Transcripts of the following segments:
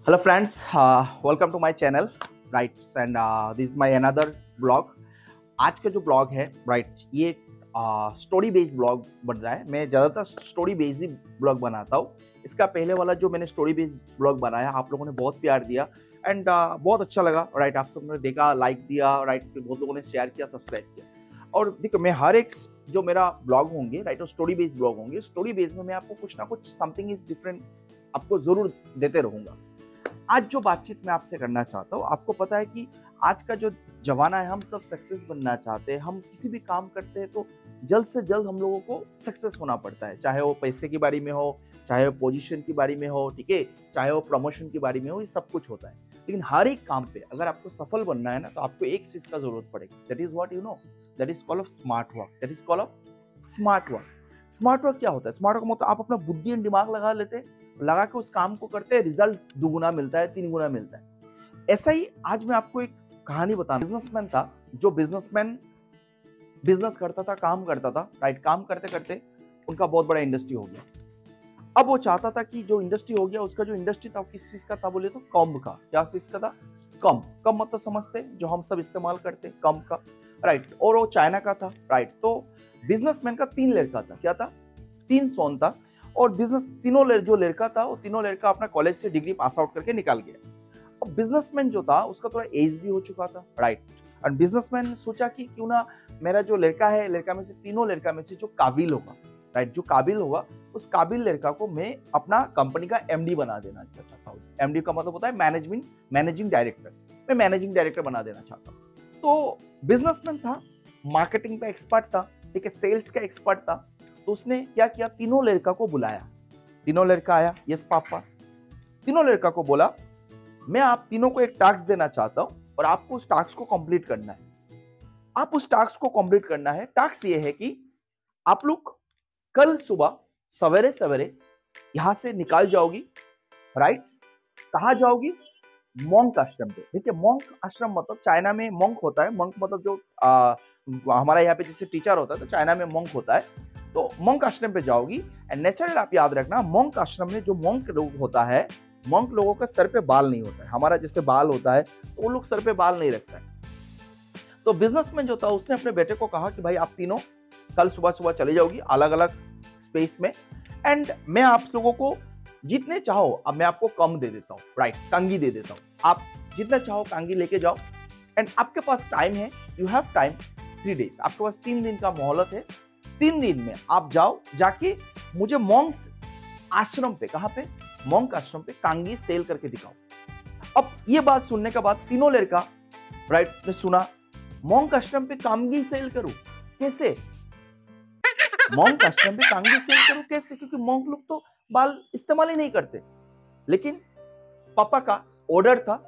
Hello friends, welcome to my channel, right? And this is my another blog. आज का जो blog है, right, ये स्टोरी बेस्ड ब्लॉग बन रहा है। मैं ज़्यादातर स्टोरी बेस्ड ही ब्लॉग बनाता हूँ। इसका पहले वाला जो मैंने स्टोरी बेस्ड ब्लॉग बनाया, आप लोगों ने बहुत प्यार दिया एंड बहुत अच्छा लगा, राइट। आप सबने देखा, लाइक दिया, राइट, बहुत लोगों ने शेयर किया, सब्सक्राइब किया। और देखो, मैं हर एक जो मेरा ब्लॉग होंगे, राइट, और स्टोरी बेस्ड ब्लॉग होंगे, स्टोरी बेस्ड में मैं आपको कुछ ना कुछ समथिंग इज डिफरेंट आपको ज़रूर देते रहूँगा। आज जो बातचीत मैं आपसे करना चाहता हूँ, आपको पता है कि आज का जो जमाना है, हम सब सक्सेस बनना चाहते हैं। हम किसी भी काम करते हैं तो जल्द से जल्द हम लोगों को सक्सेस होना पड़ता है, चाहे वो पैसे की बारी में हो, चाहे वो पोजीशन की बारी में हो, ठीक है, चाहे वो प्रमोशन की बारी में हो, ये सब कुछ होता है। लेकिन हर एक काम पे अगर आपको सफल बनना है ना, तो आपको एक चीज का जरूरत पड़ेगी। That is what you know, that is called off smart work. That is called off smart work. Smart work क्या होता है? स्मार्ट वर्क मतलब आप अपना बुद्धि एंड दिमाग लगा लेते हैं, लगा के उस काम को करते हैं, रिजल्ट दुगुना मिलता है, 3 गुना मिलता है। ऐसा ही आज मैं आपको एक कहानी बताना। बिजनेसमैन था, जो बिजनेसमैन बिजनेस करता था, काम करता था, राइट। काम करते करते उनका बहुत बड़ा इंडस्ट्री हो गया। अब वो चाहता था कि जो इंडस्ट्री हो गया, उसका जो इंडस्ट्री था, वो किस चीज का था बोले तो कम का। क्या चीज का था? कम। कम मतलब समझते हैं, जो हम सब इस्तेमाल करते हैं, कम का, राइट। और वो चाइना का था, राइट। तो बिजनेसमैन का 3 लड़का था। क्या था? 3 सोन था। और बिजनेस जो लड़का था, वो तीनों लड़का अपना कॉलेज से डिग्री पास आउट करके निकाल गया। अब बिजनेसमैन जो था, उसका थोड़ा एज भी हो चुका था, राइट। और बिजनेसमैन ने सोचा कि क्यों ना मेरा जो लड़का है, लड़का में से, तीनों लड़का में से जो काबिल होगा, राइट, जो काबिल होगा, उस काबिल लड़का को मैं अपना कंपनी का एमडी बना देना चाहता हूँ। एमडी का मतलब होता है मैनेजिंग डायरेक्टर। मैं मैनेजिंग डायरेक्टर बना देना चाहता हूँ। तो बिजनेसमैन था, मार्केटिंग पे एक्सपर्ट था, ठीक है, सेल्स का एक्सपर्ट था। तो उसने क्या किया, तीनों लड़का को बुलाया। तीनों लड़का आया, यस पापा। तीनों लड़का को बोला, मैं आप तीनों को एक टास्क देना चाहता हूं और आपको उस टास्क को कंप्लीट करना है। आप उस टास्क को कंप्लीट करना है। टास्क ये है कि आप लोग कल सुबह सवेरे सवेरे यहां से निकाल जाओगी, राइट। कहा जाओगी? मोंक आश्रम पे। देखिए, मोंक आश्रम मतलब चाइना में मोंक होता है। मोंक मतलब जो हमारा यहाँ पे जैसे टीचर होता है, तो चाइना में मोंक होता है। तो मोंक आश्रम पे जाओगी। एंड नेचुरल आप याद रखना, मोंक आश्रम में जो मोंक लोग होता है, मोंक लोगों का सर पे बाल नहीं होता है। हमारा जैसे बाल होता है, तो वो लोग सर पे बाल नहीं रखता है। तो बिजनेसमैन जो था, उसने अपने बेटे को कहा कि भाई आप तीनों कल सुबह सुबह चले जाओगी अलग अलग स्पेस में। एंड मैं आप लोगों को जितने चाहो, अब मैं आपको कम दे देता हूँ, राइट, कंगी दे देता हूँ। आप जितना चाहो कंगी लेके जाओ। एंड आपके पास टाइम है, यू हैव टाइम 3 डेज। आपके पास 3 दिन का मोहलत है। 3 दिन में आप जाओ, जाके मुझे मोंक आश्रम पे, कहाँ पे? मोंक आश्रम पे कांगी सेल करके दिखाओ। अब ये बात सुनने के बाद तीनों लड़का, राइट, ने सुना, मोंक आश्रम पे कांगी सेल करूं? कैसे? मोंक आश्रम पे कांगी सेल करूं कैसे? क्योंकि मोंक लोग तो बाल इस्तेमाल ही नहीं करते। लेकिन पापा का ऑर्डर था,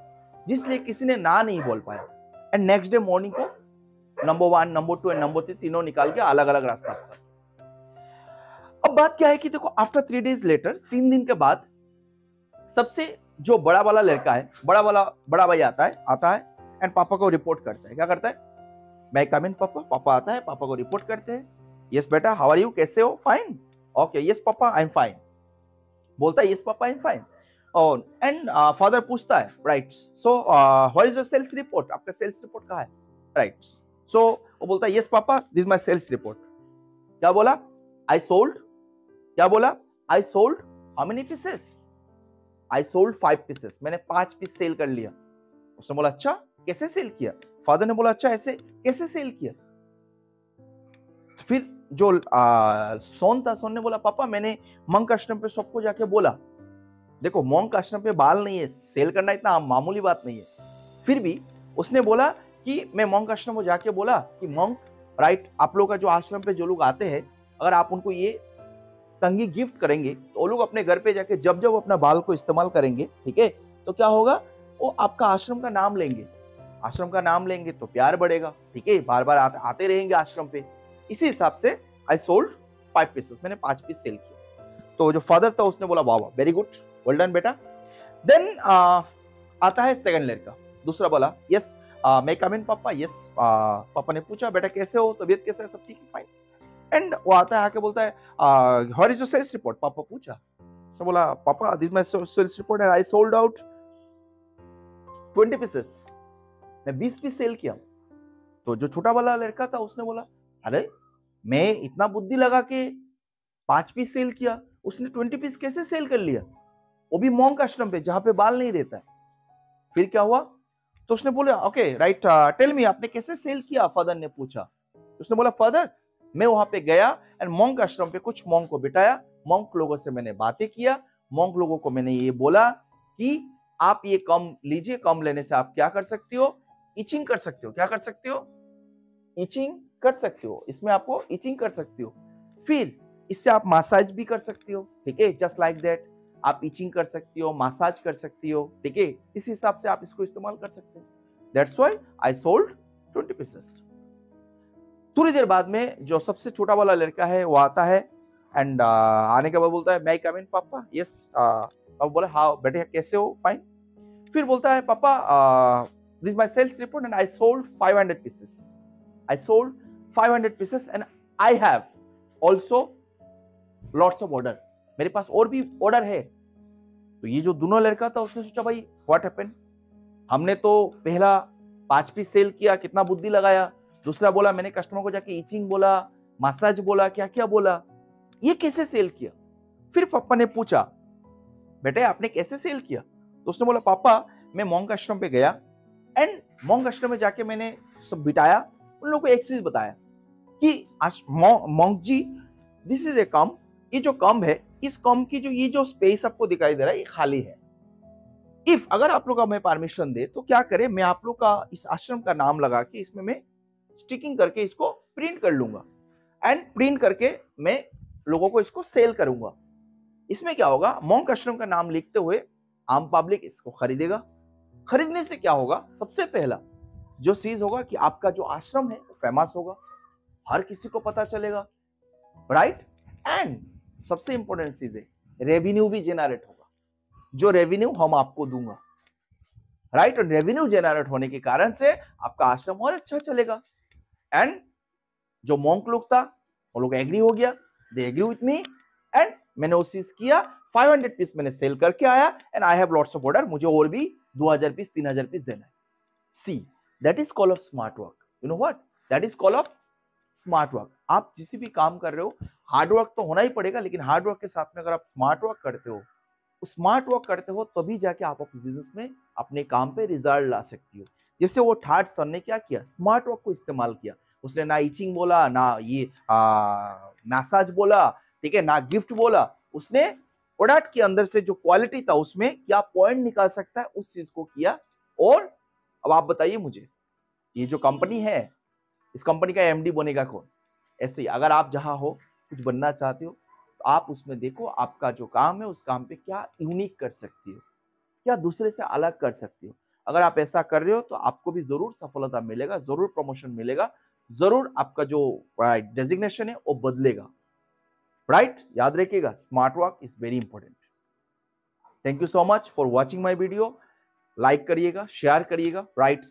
जिसलिए किसी ने ना नहीं बोल पाया। एंड नेक्स्ट डे मॉर्निंग को नंबर 1, नंबर 2 एंड नंबर 3 तीनों निकाल के अलग अलग रास्ता पर। अब बात क्या है कि देखो, आफ्टर 3 डेज लेटर, 3 दिन के बाद, सबसे जो बड़ा वाला लड़का है, बड़ा भाई आता है एंड पापा को रिपोर्ट करता है। क्या करता है? मैं कम इन पापा। पापा आता है, पापा को रिपोर्ट करते हैं। यस बेटा, हाउ आर यू? कैसे हो? Fine. Okay, yes papa, I am fine. बोलता है, yes papa, I am fine. और एंड फादर पूछता है, right, so what is your sales report? आपका सेल्स रिपोर्ट कहाँ है? राइट। सो वो बोलता है, यस पापा, दिस माय सेल्स रिपोर्ट। क्या बोला? I sold. क्या बोला? I sold how many pieces? I sold 5 pieces. मैंने 5 पीस सेल कर लिया। उसने बोला, अच्छा, कैसे सेल किया? फादर ने बोला, अच्छा, ऐसे कैसे सेल किया? तो फिर जो सोन था, सोन ने बोला, पापा, मैंने मंक आश्रम पे सबको जाके बोला। देखो, मंक आश्रम पे बाल नहीं है, सेल करना इतना मामूली बात नहीं है। फिर भी उसने बोला कि मैं मंक आश्रम में जाके बोला कि मंक, राइट, आप लोग का जो आश्रम पे जो लोग आते हैं, अगर आप उनको ये कंघी गिफ्ट करेंगे, तो वो लोग अपने घर पे जाके जब जब अपना बाल को इस्तेमाल करेंगे, ठीक है, तो क्या होगा? वो आपका आश्रम का नाम लेंगे। आश्रम का नाम लेंगे तो प्यार बढ़ेगा, ठीक है, बार बार आते रहेंगे आश्रम पे। इसी हिसाब से आई सोल्ड 5 पीसेस। मैंने 5 पीस सेल किया। तो जो फादर था, उसने बोला, वाह वाह, वेरी गुड, वेल डन बेटा। देन आता है सेकंड लड़का। दूसरा बोला, यस, मैं कम इन पापा? यस। पापा ने पूछा, बेटा कैसे हो, तबीयत कैसे है? सब ठीक है, फाइन। एंड वो आता है, आके बोलता है, what is your sales report? Papa पूछा। तो बोला, papa, this my sales report and I sold out 20 pieces, मैं 20 पीस सेल किया। तो जो छोटा वाला लड़का था उसने बोला, अरे मैं इतना बुद्धि लगा के 5 पीस सेल किया, उसने 20 पीस कैसे सेल कर लिया, वो भी मॉन्क आश्रम पे जहां पे बाल नहीं रहता है। फिर क्या हुआ, तो उसने बोला ओके राइट, टेल मी आपने कैसे सेल किया, फादर ने पूछा। उसने बोला फादर मैं वहां पे गया एंड मॉन्क आश्रम पे कुछ मॉन्क को बिठाया, मॉन्क लोगों से मैंने बातें किया, मॉन्क लोगों को मैंने ये बोला कि आप ये कम लीजिए, कम लेने से आप क्या कर सकते हो, इचिंग कर सकते हो। क्या कर सकते हो, इचिंग कर सकते हो, इसमें आपको इचिंग कर सकते हो। फिर इससे आप मसाज भी कर सकते हो, ठीक है, जस्ट लाइक दैट। आप इचिंग कर सकती हो, मसाज कर सकती हो, ठीक है, इस हिसाब से आप इसको इस्तेमाल कर सकते हो। That's why I sold 20 pieces. थोड़ी देर बाद में जो सबसे छोटा वाला लड़का है वो आता है एंड आने के बाद बोलता है, मैं कम इन पापा? यस। पापा बोले, हाँ बेटे कैसे हो? फाइन। फिर बोलता है, पापा this my sales report and I sold 500 pieces. I sold 500 pieces and I have also lots of order. मेरे पास और भी ऑर्डर है। तो ये जो दोनों लड़का था उसने सोचा, भाई व्हाट हैपेंड, हमने तो पहला 5 पीस सेल किया, कितना बुद्धि लगाया, दूसरा बोला मैंने कस्टमर को जाके इचिंग बोला, मसाज बोला, क्या क्या बोला, ये कैसे सेल किया? फिर पापा ने पूछा, बेटे आपने कैसे सेल किया? तो उसने बोला, पापा मैं मॉन्क आश्रम पे गया एंड मॉन्क आश्रम में जाके मैंने सब बिठाया, उन लोगों को एक चीज बताया कि monk ji this is a कम, ये जो कम है, इस कम की जो ये जो स्पेस आपको दिखाई दे रहा है ये खाली है। इफ अगर आप लोग हमें परमिशन दे तो क्या करें, मैं आप लोग का इस आश्रम का नाम लगा के इसमें मैं स्टिकिंग करके इसको प्रिंट कर लूंगा एंड प्रिंट करके मैं लोगों को इसको सेल करूंगा। इसमें क्या होगा, मॉन्क आश्रम का नाम लिखते हुए आम पब्लिक इसको खरीदेगा। खरीदने से क्या होगा, सबसे पहला जो चीज होगा कि आपका जो आश्रम है वो फेमस होगा, हर किसी को पता चलेगा, राइट। एंड सबसे इंपॉर्टेंट चीज है, रेवेन्यू भी जनरेट होगा, जो रेवेन्यू हम आपको दूंगा, राइट। और रेवेन्यू जनरेट होने के कारण से आपका आश्रम और अच्छा चलेगा। एंड जो मॉन्क लोग था वो लोग एग्री हो गया, they agree with me and मैंने वो चीज किया, 500 पीस मैंने सेल करके आया and I have lots of order, मुझे और भी 2000 पीस 3000 पीस देना है। See that is call of smart work, you know what, that is call of smart work. आप जिस भी काम कर रहे हो, हार्ड वर्क तो होना ही पड़ेगा, लेकिन हार्ड वर्क के साथ में अगर आप स्मार्ट वर्क करते हो, स्मार्ट वर्क करते हो तभी जाके आप अपने बिजनेस में अपने काम पे रिजल्ट ला सकती हो। जैसे वो थर्ड सन ने क्या किया, स्मार्ट वर्क को इस्तेमाल किया, उसने ना इचिंग बोला, ना ये मैसाज बोला, ठीक है, ना गिफ्ट बोला, उसने प्रोडक्ट के अंदर से जो क्वालिटी था उसमें क्या पॉइंट निकाल सकता है उस चीज को किया। और अब आप बताइए मुझे, ये जो कंपनी है, इस कंपनी का एमडी बनेगा कौन? ऐसे ही अगर आप जहां हो कुछ बनना चाहते हो तो आप उसमें देखो आपका जो काम है उस काम पे क्या यूनिक कर सकती हो, क्या दूसरे से अलग कर सकती हो। अगर आप ऐसा कर रहे हो तो आपको भी जरूर सफलता मिलेगा, जरूर प्रमोशन मिलेगा, जरूर आपका जो डेजिग्नेशन है वो बदलेगा, राइट। याद रखिएगा, smart work is very important. Thank you so much for watching my video. Like करिएगा, शेयर करिएगा, राइट,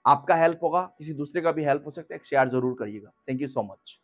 आपका हेल्प होगा, किसी दूसरे का भी हेल्प हो सकता है, शेयर जरूर करिएगा। Thank you so much.